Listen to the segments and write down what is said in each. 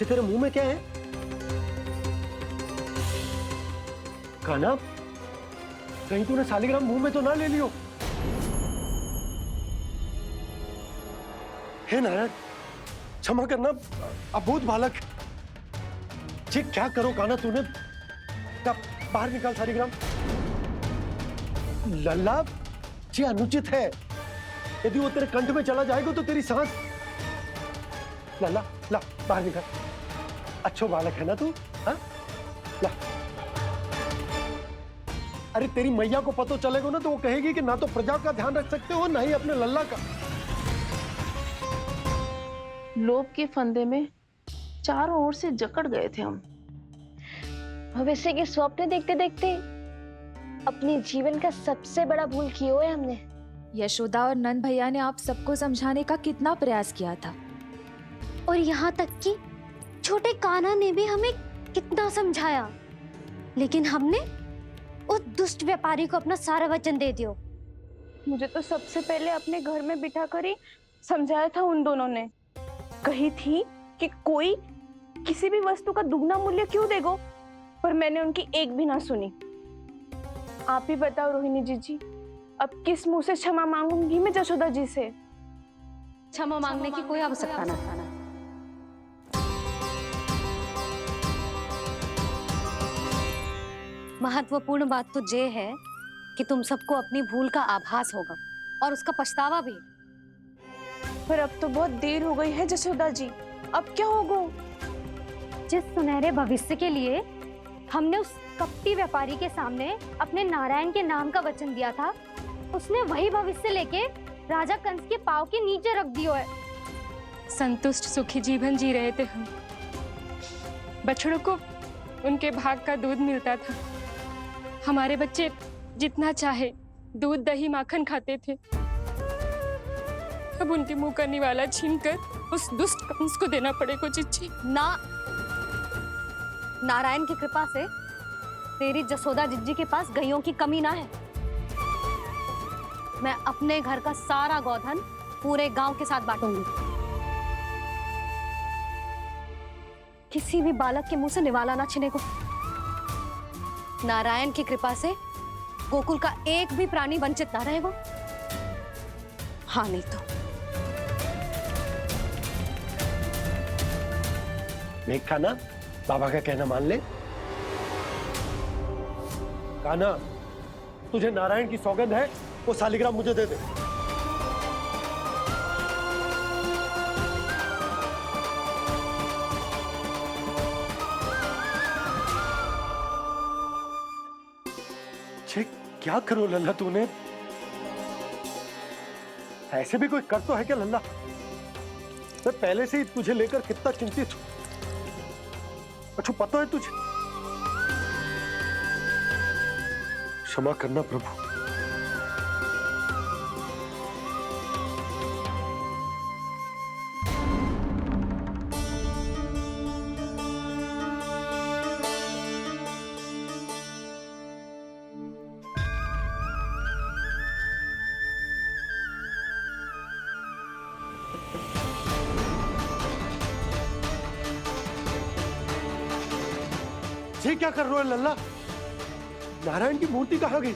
अच्छे तेरे मुंह में क्या है? कान्हा, कहीं तूने सालिग्राम मुंह में तो ना ले लियो? हे नारायण, क्षमा करना, अबोध बालक। जी क्या करो कान्हा तूने? बाहर निकाल सालिग्राम। लल्ला, जी अनुचित है। यदि वो तेरे कंठ में चला जाएगा तो तेरी सांस। लल्ला, ला बाहर निकाल। अच्छो बालक है ना तू? हाँ, ला। अरे तेरी मैया को पता चलेगा ना तो वो कहेगी कि ना तो प्रजा का ध्यान रख सकते हो ना ही अपने लल्ला का। लोभ के फंदे में चारों ओर से जकड़ गए थे हम। भविष्य के स्वप्न देखते देखते अपने जीवन का सबसे बड़ा भूल किया है हमने। यशोदा और नंद भैया ने आप सबको समझाने का कितना प्रयास किया था, और यहाँ तक कि छोटे कान्हा ने भी हमें कितना समझाया, लेकिन हमने उस दुष्ट व्यापारी को अपना सारा वचन दे दिया। मुझे तो सबसे पहले अपने घर में बिठा कर ही समझाया था उन दोनों ने। कही थी कि कोई किसी भी वस्तु का दुगना मूल्य क्यों देगो, पर मैंने उनकी एक भी ना सुनी। आप ही बताओ रोहिणी जी, अब किस मुंह से क्षमा मांगूंगी मैं जशोदा जी से? क्षमा मांगने की कोई आवश्यकता ना। महत्वपूर्ण बात तो ये है कि तुम सबको अपनी भूल का आभास होगा और उसका पछतावा भी। पर अब तो बहुत देर हो गई है जशोदा जी, अब क्या होगा? जिस सुनहरे भविष्य के लिए हमने उस कपटी व्यापारी के सामने अपने नारायण के नाम का वचन दिया था, उसने वही भविष्य लेके राजा कंस के पांव के नीचे रख दिया है। संतुष्ट सुखी जीवन जी रहे थे हम। बछड़ों को उनके भाग का दूध मिलता था। हमारे बच्चे जितना चाहे दूध दही माखन खाते थे। अब उनके मुंह का निवाला छीनकर उस दुष्ट कंस को देना पड़ेगा चिच्ची। ना, नारायण की कृपा से तेरी जसोदा जिज्जी के पास गायों की कमी ना है। मैं अपने घर का सारा गोधन पूरे गांव के साथ बांटूंगी। किसी भी बालक के मुंह से निवाला ना छिने को। नारायण की कृपा से गोकुल का एक भी प्राणी वंचित ना रहेगा। हाँ नहीं तो देख कान्हा, बाबा का कहना मान ले। कान्हा, तुझे नारायण की सौगंध है, वो सालिग्राम मुझे दे दे। छे, क्या करो लल्ला तूने? ऐसे भी कोई कर तो है क्या लल्ला? मैं पहले से ही तुझे लेकर कितना चिंतित हूं। अच्छा पता है तुझे? क्षमा करना प्रभु। ये क्या कर रहे हो लल्ला? नारायण की मूर्ति कहाँ गई?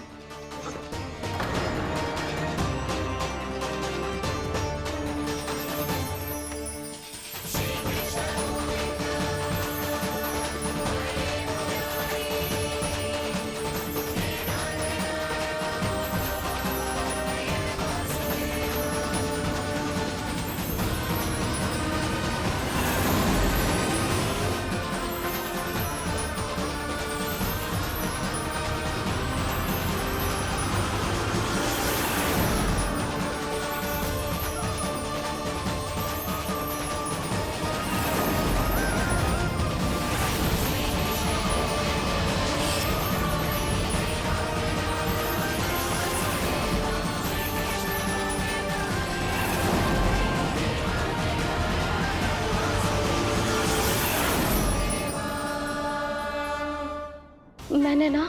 मैंने ना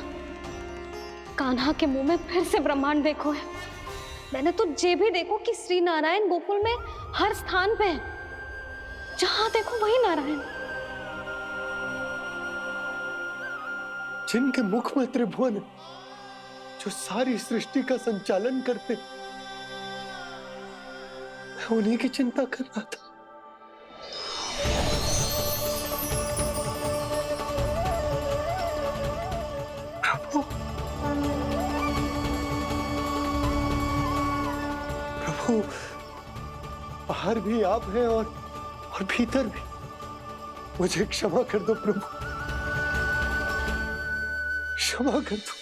कान्हा के मुंह में फिर से ब्रह्मांड देखो है। मैंने तो ये भी देखो कि श्री नारायण गोकुल में हर स्थान पे है। जहां देखो वही नारायण। जिनके मुख में त्रिभुवन है, जो सारी सृष्टि का संचालन करते, मैं उन्हीं की चिंता कर रहा था। प्रभु, प्रभु, बाहर भी आप हैं और भीतर भी। मुझे क्षमा कर दो प्रभु, क्षमा कर दो।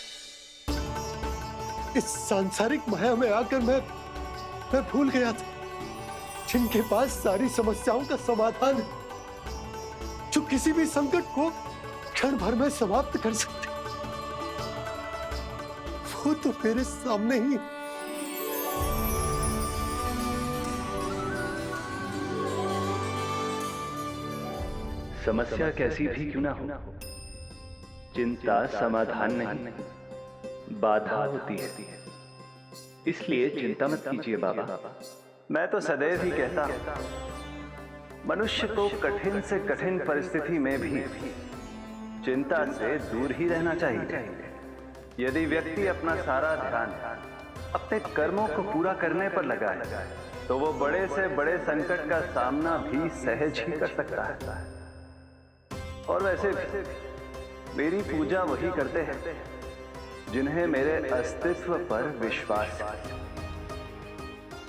इस सांसारिक माया में आकर मैं भूल गया था जिनके पास सारी समस्याओं का समाधान है, जो किसी भी संकट को क्षण भर में समाप्त कर सकते, वो तो मेरे सामने ही। समस्या कैसी भी क्यों ना हो, चिंता समाधान नहीं, बाधा होती है। इसलिए चिंता मत कीजिए बाबा। मैं तो सदैव ही कहता हूं, मनुष्य को कठिन से कठिन परिस्थिति में भी चिंता से दूर ही रहना चाहिए। यदि व्यक्ति अपना सारा ध्यान अपने कर्मों को पूरा करने पर लगाए, तो वो बड़े से बड़े संकट का सामना भी सहज ही कर सकता है। और वैसे भी मेरी पूजा वही करते हैं जिन्हें मेरे अस्तित्व पर विश्वास है।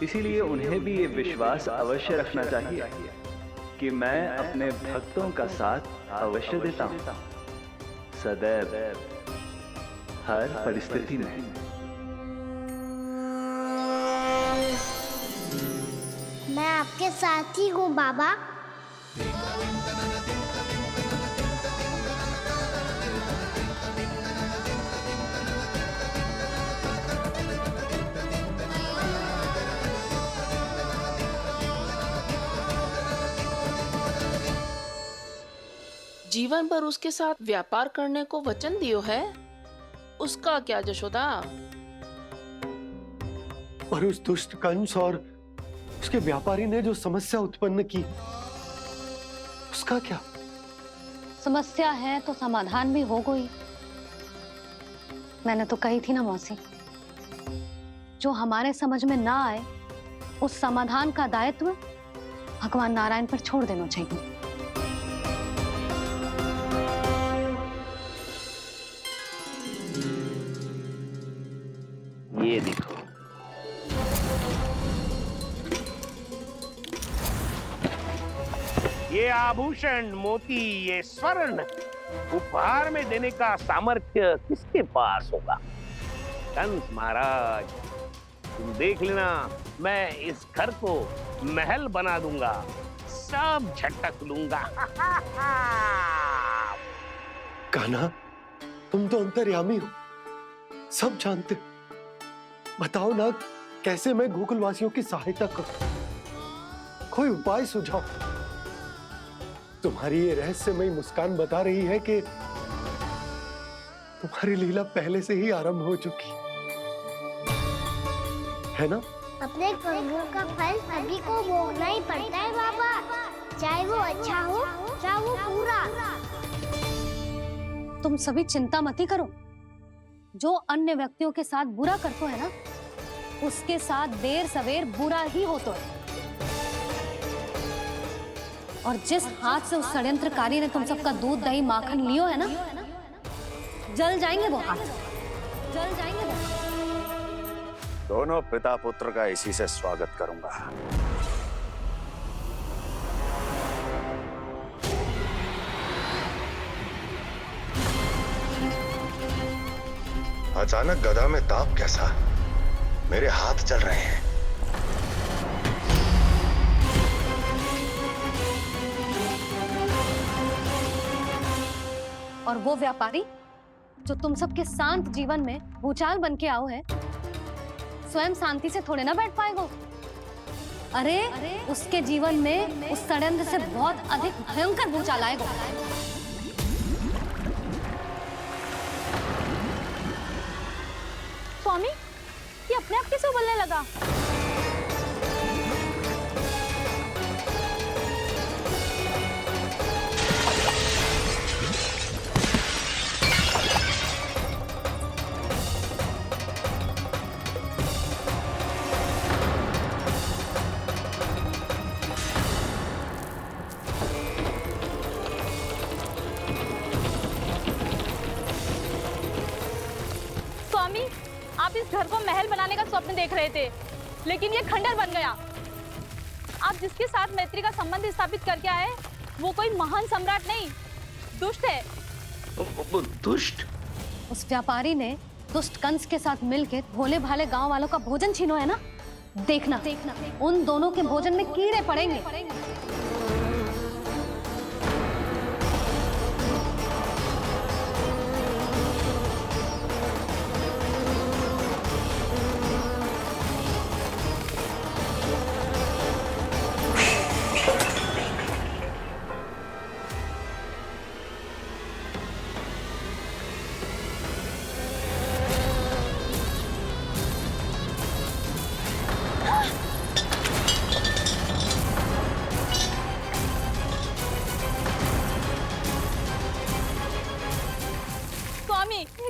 इसीलिए उन्हें भी ये विश्वास अवश्य रखना चाहिए कि मैं अपने भक्तों का साथ अवश्य देता हूं, सदैव, हर परिस्थिति में। मैं आपके साथ ही हूँ बाबा। जीवन भर उसके साथ व्यापार करने को वचन दियो है, उसका क्या जशोदा? और उस दुष्ट कंस और उसके व्यापारी ने जो समस्या उत्पन्न की, उसका क्या? समस्या है तो समाधान भी हो गई। मैंने तो कही थी ना मौसी, जो हमारे समझ में ना आए उस समाधान का दायित्व भगवान नारायण पर छोड़ देना चाहिए। ये देखो, ये आभूषण, मोती, ये स्वर्ण उपहार में देने का सामर्थ्य किसके पास होगा? कंस महाराज, तुम देख लेना, मैं इस घर को महल बना दूंगा, सब झटक लूंगा। कान्हा, तुम तो अंतर्यामी हो, सब जानते हो। बताओ ना, कैसे मैं गोकुलवासियों की सहायता करूं? कोई उपाय सुझाओ। तुम्हारी ये रहस्यमयी मुस्कान बता रही है कि तुम्हारी लीला पहले से ही आरंभ हो चुकी है ना? अपने कर्मों का फल सभी को भोगना ही पड़ता है बाबा, चाहे वो अच्छा हो चाहे वो बुरा। तुम सभी चिंता मत ही करो। जो अन्य व्यक्तियों के साथ बुरा करते है ना, उसके साथ देर सवेर बुरा ही होता है। और जिस हाथ से उस षड्यंत्रकारी ने तुम सबका दूध दही माखन लियो है ना, जल जाएंगे वो हाथ, जल जाएंगे वो। दोनों पिता पुत्र का इसी से स्वागत करूंगा। अचानक गदा में ताप कैसा? मेरे हाथ जल रहे हैं। और वो व्यापारी जो तुम सबके शांत जीवन में भूचाल बन के आओ है, स्वयं शांति से थोड़े ना बैठ पाएगा। अरे उसके जीवन में उस षड्यंत्र से बहुत अधिक भयंकर भूचाल आएगा। स्वामी, ये अपने आप कैसे उबलने लगा? घर को महल बनाने का स्वप्न देख रहे थे, लेकिन ये खंडर बन गया। आप जिसके साथ मैत्री का संबंध स्थापित करके आए, वो कोई महान सम्राट नहीं, दुष्ट है। दुष्ट? उस व्यापारी ने दुष्ट कंस के साथ मिलकर भोले भाले गांव वालों का भोजन छीनो है ना। देखना उन दोनों के भोजन में कीड़े पड़ेंगे।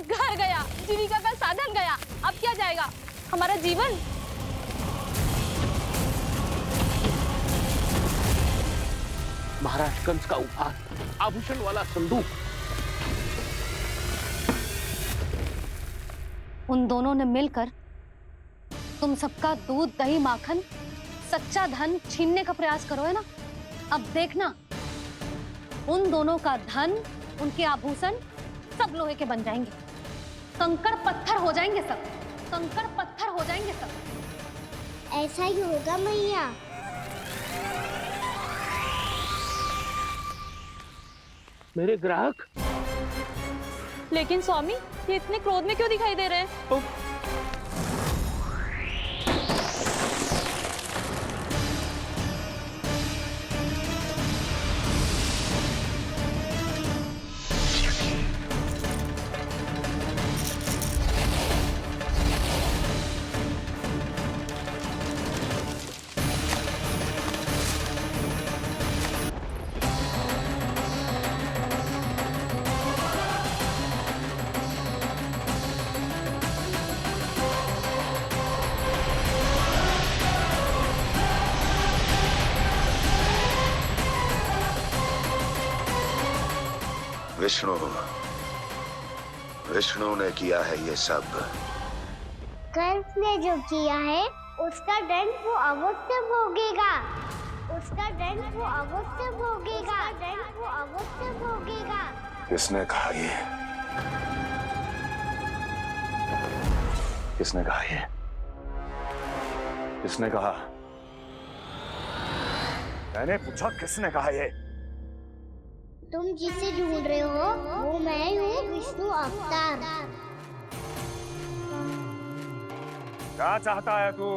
घर गया, जीविका का साधन गया, अब क्या जाएगा हमारा जीवन? महाराज कंस का उपहार, आभूषण वाला संदूक। उन दोनों ने मिलकर तुम सबका दूध, दही, माखन, सच्चा धन छीनने का प्रयास करो है ना। अब देखना उन दोनों का धन, उनके आभूषण सब लोहे के बन जाएंगे, कंकड़ पत्थर हो जाएंगे सब, कंकड़ पत्थर हो जाएंगे सब। ऐसा ही होगा मैया। मेरे ग्राहक। लेकिन स्वामी, ये इतने क्रोध में क्यों दिखाई दे रहे हैं? विष्णु ने किया है ये सब। कंस ने जो किया है उसका दंड वो अवश्य भोगेगा, उसका दंड वो अवश्य भोगेगा, दंड वो अवश्य भोगेगा। किसने कहा ये? किसने कहा ये? किसने कहा? मैंने पूछा किसने कहा ये? तुम जिसे ढूंढ रहे हो वो मैं हूँ, विष्णु अवतार। क्या चाहता है तू?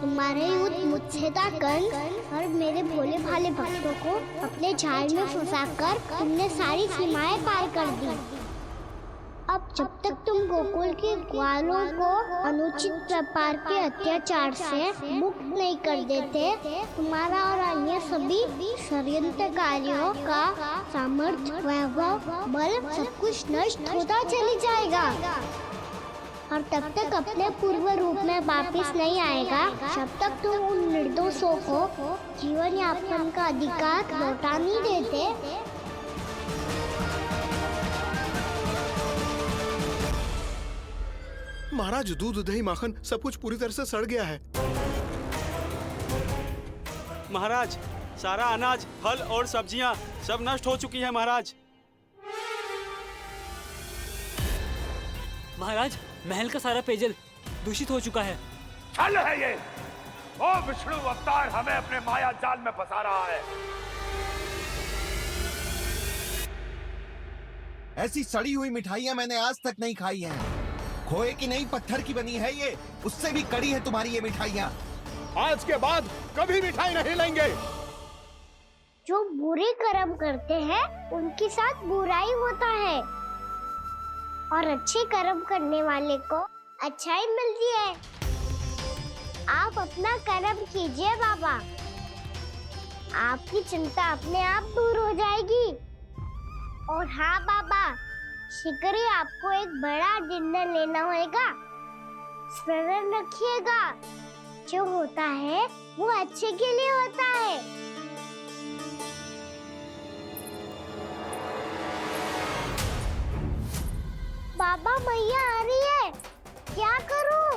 तुम्हारे युद्ध मुझसे था कंस, और मेरे भोले भाले भक्तों को अपने जाल में फंसाकर तुमने सारी सीमाएं पार कर दी। अब जब तक तुम गोकुल के ग्वालों को अनुचित प्रकार के अत्याचार से मुक्त नहीं कर देते, तुम्हारा और अन्य सभी षड्यंत्रकारियों का सामर्थ्य, वैभव, बल सब कुछ नष्ट होता चली जाएगा, और तब तक अपने पूर्व रूप में वापस नहीं आएगा जब तक तुम उन निर्दोषों को जीवन यापन का अधिकार लौटा नहीं देते। महाराज, दूध, दही, माखन सब कुछ पूरी तरह से सड़ गया है। महाराज, सारा अनाज, फल और सब्जियां सब नष्ट हो चुकी है महाराज। महाराज, महल का सारा पेयजल दूषित हो चुका है। छल है ये। ओ विष्णु अवतार हमें अपने माया जाल में फंसा रहा है। ऐसी सड़ी हुई मिठाइयां मैंने आज तक नहीं खाई हैं। खोए की नहीं, पत्थर की बनी है ये, उससे भी कड़ी है तुम्हारी ये मिठाइयां। आज के बाद कभी मिठाई नहीं लेंगे। जो बुरे कर्म करते हैं उनके साथ बुराई होता है, और अच्छे कर्म करने वाले को अच्छाई मिलती है। आप अपना कर्म कीजिए बाबा, आपकी चिंता अपने आप दूर हो जाएगी। और हाँ बाबा, शीघ्र ही आपको एक बड़ा डिनर लेना होगा। स्मरण रखिएगा, जो होता है वो अच्छे के लिए होता है। बाबा, मैया आ रही है। क्या करूं?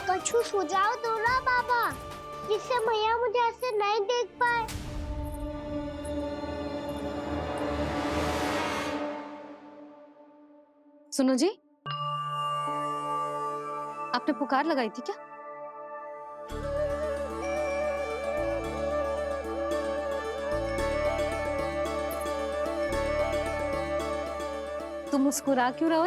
कछु सुझाव दो ना बाबा, जिससे मैया मुझे ऐसे नहीं देख पाए। सुनो जी, आपने पुकार लगाई थी क्या? तुम मुस्कुरा क्यों रहे हो?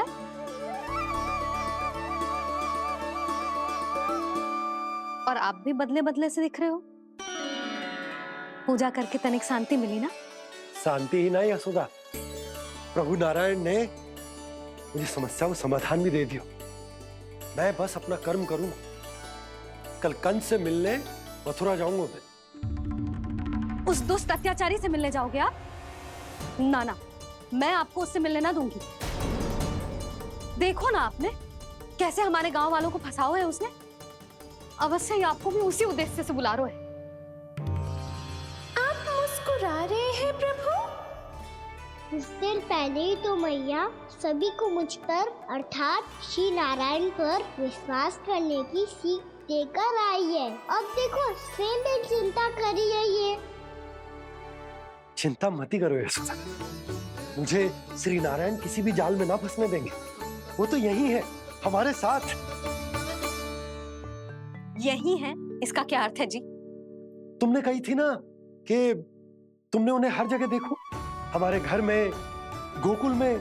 और आप भी बदले बदले से दिख रहे हो। पूजा करके तनिक शांति मिली ना? शांति ही नहीं यशोदा, प्रभु नारायण ने मुझे समस्या को समाधान भी दे दिया। मैं बस अपना कर्म करूंगा। कल कंस से मिलने मथुरा जाऊंगा मैं। उस दुष्ट अत्याचारी से मिलने जाओगे आप? ना ना, मैं आपको उससे मिलने ना दूंगी। देखो ना आपने कैसे हमारे गांव वालों को फंसाओ है उसने। अवश्य ही आपको भी उसी उद्देश्य से बुला रहा है। आप मुस्कुरा रहे हैं प्रभु? कुछ देर पहले ही तो मैया सभी को मुझ पर अर्थात श्री नारायण पर विश्वास करने की सीख देकर आई है। अब देखो स्वयं भी चिंता करी है ये। चिंता मत ही करो यशोदा, मुझे श्री नारायण किसी भी जाल में ना फंसने देंगे। वो तो यही है हमारे साथ। यही है, इसका क्या अर्थ है जी? तुमने कही थी ना कि तुमने उन्हें हर जगह देखो, हमारे घर में, गोकुल में।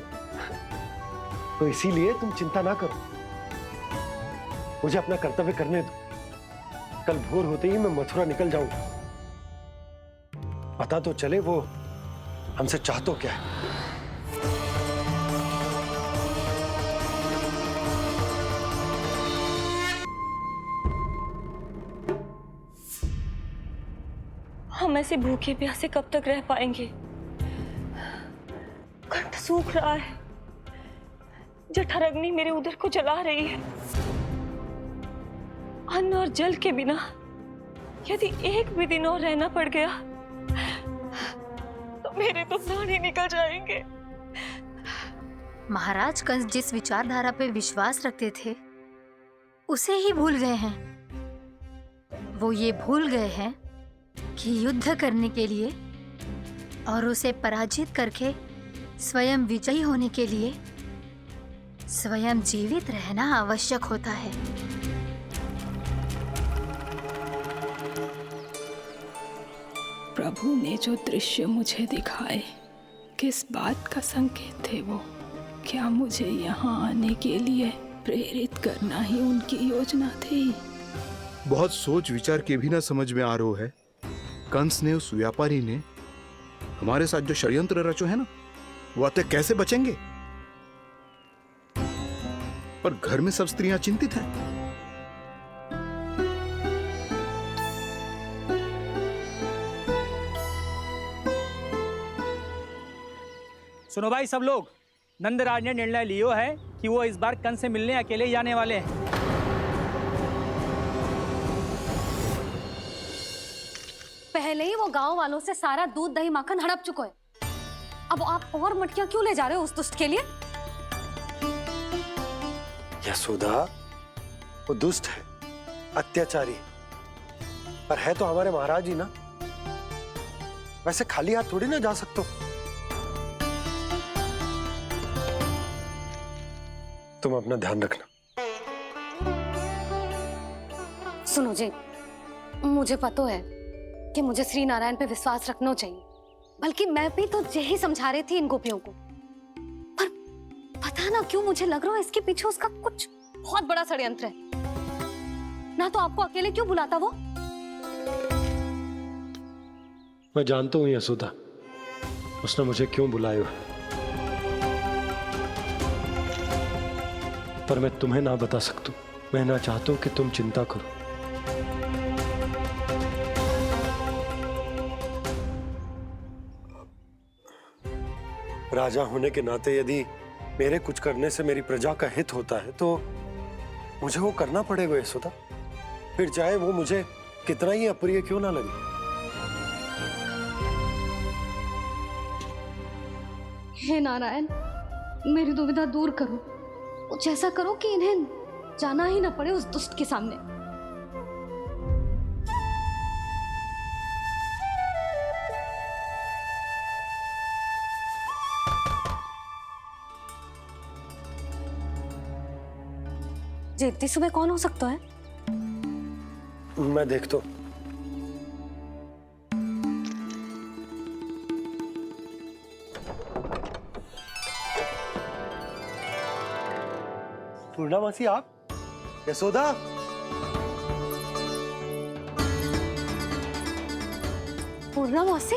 तो इसीलिए तुम चिंता ना करो, मुझे अपना कर्तव्य करने दो। कल भोर होते ही मैं मथुरा निकल जाऊंगा। पता तो चले वो हमसे चाहतो क्या है। हम ऐसे भूखे प्यासे कब तक रह पाएंगे? कंठ सूख रहा है, जठराग्नि मेरे उदर को जला रही है। अन्न और जल के बिना यदि एक भी दिन और रहना पड़ गया तो मेरे तो प्राण ही निकल जाएंगे। महाराज कंस जिस विचारधारा पे विश्वास रखते थे उसे ही भूल गए हैं। वो ये भूल गए हैं कि युद्ध करने के लिए और उसे पराजित करके स्वयं विजयी होने के लिए स्वयं जीवित रहना आवश्यक होता है। प्रभु ने जो दृश्य मुझे दिखाए, किस बात का संकेत थे वो? क्या मुझे यहाँ आने के लिए प्रेरित करना ही उनकी योजना थी? बहुत सोच विचार के भी ना समझ में आ रहा है। कंस ने, उस व्यापारी ने हमारे साथ जो षड्यंत्र रचो है ना, वो आते कैसे बचेंगे? पर घर में सब स्त्रियां चिंतित हैं। सुनो भाई सब लोग, नंदराज ने निर्णय लियो है कि वो इस बार कंस से मिलने अकेले जाने वाले हैं। पहले ही वो गांव वालों से सारा दूध दही माखन हड़प चुका है। अब आप और मटकियां क्यों ले जा रहे हो उस दुष्ट के लिए? यशोदा, वो दुष्ट है, अत्याचारी, पर है तो हमारे महाराज ही ना। वैसे खाली हाथ थोड़ी ना जा सकते हो। तुम अपना ध्यान रखना। सुनो जी, मुझे पता है कि मुझे श्री नारायण पे विश्वास रखना चाहिए, बल्कि मैं भी तो यही समझा रही थी इन गोपियों को। पर पता ना क्यों मुझे लग रहा है इसके पीछे उसका कुछ बहुत बड़ा षड्यंत्र है। ना तो आपको अकेले क्यों बुलाता वो? मैं जानता हूं यशोदा, उसने मुझे क्यों बुलाया है, पर मैं तुम्हें ना बता सकता। मैं ना चाहता हूं कि तुम चिंता करो। राजा होने के नाते यदि मेरे कुछ करने से मेरी प्रजा का हित होता है तो मुझे वो करना पड़ेगा यशोदा, फिर चाहे वो मुझे कितना ही अप्रिय क्यों ना लगे। हे नारायण, मेरी दुविधा दूर करो। कुछ ऐसा करो कि इन्हें जाना ही ना पड़े उस दुष्ट के सामने। जी इतनी सुबह कौन हो सकता है? मैं देखता हूँ। पूर्णा मासी, आप? यशोदा? पूर्णा मौसी,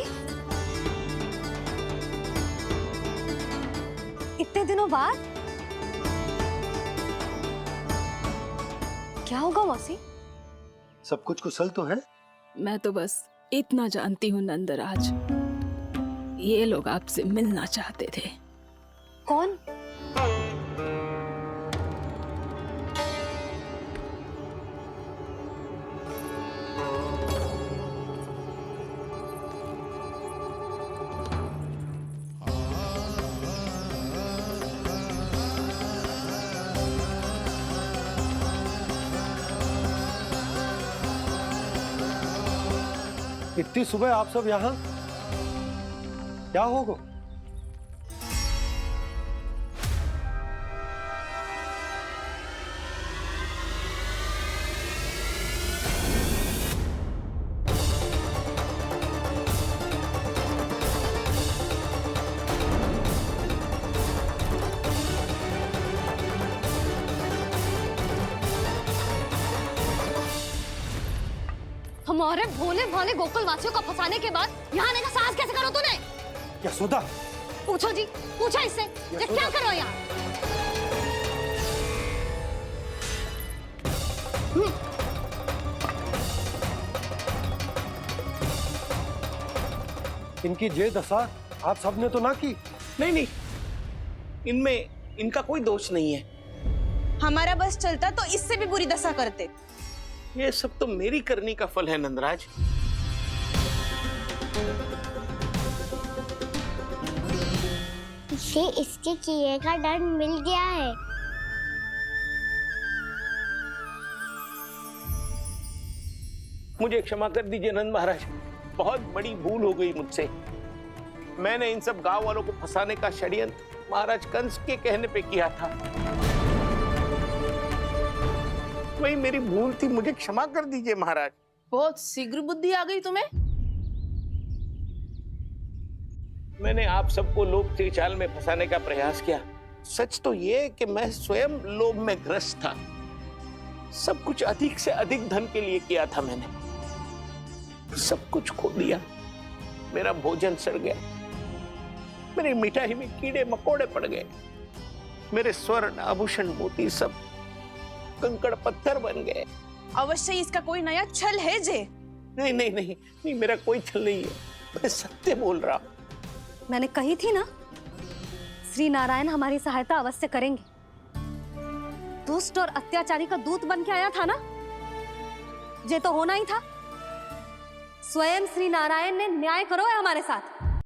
इतने दिनों बाद? क्या होगा मौसी? सब कुछ कुशल तो है? मैं तो बस इतना जानती हूँ नंदराज, ये लोग आपसे मिलना चाहते थे। कौन? इतनी सुबह आप सब यहाँ? क्या होगा? हमारे भोले भाले गोकुल वासियों को फंसाने के बाद यहाँ आने का साहस कैसे करो तूने? यशोदा! पूछो जी, पूछो इससे, ये क्या करो यहाँ? इनकी ये दशा आप सबने तो ना की? नहीं नहीं, इनमें इनका कोई दोष नहीं है। हमारा बस चलता तो इससे भी बुरी दशा करते। ये सब तो मेरी करनी का फल है नंदराज। इसे इसके किए का दंड मिल गया है। मुझे क्षमा कर दीजिए नंद महाराज, बहुत बड़ी भूल हो गई मुझसे। मैंने इन सब गांव वालों को फंसाने का षड्यंत्र महाराज कंस के कहने पे किया था। वही मेरी भूल थी, मुझे क्षमा कर दीजिए महाराज। बहुत शीघ्र बुद्धि आ गई तुम्हें। मैंने आप सबको लोभ त्रिचाल में फंसाने का प्रयास किया। सच तो ये कि मैं स्वयं लोभ में ग्रस्त था। सब कुछ अधिक से अधिक धन के लिए किया था मैंने। सब कुछ खो दिया। मेरा भोजन सड़ गया, मेरी मिठाई में कीड़े मकोड़े पड़ गए, मेरे स्वर्ण आभूषण मोती सब कंकड़ पत्थर बन गए। अवश्य इसका कोई नया छल है जे। नहीं नहीं नहीं नहीं, मेरा कोई छल नहीं है, मैं सत्य बोल रहा हूं। मैंने कही थी ना, श्री नारायण हमारी सहायता अवश्य करेंगे। दुष्ट और अत्याचारी का दूत बन के आया था ना, ये तो होना ही था। स्वयं श्री नारायण ने न्याय करो है हमारे साथ।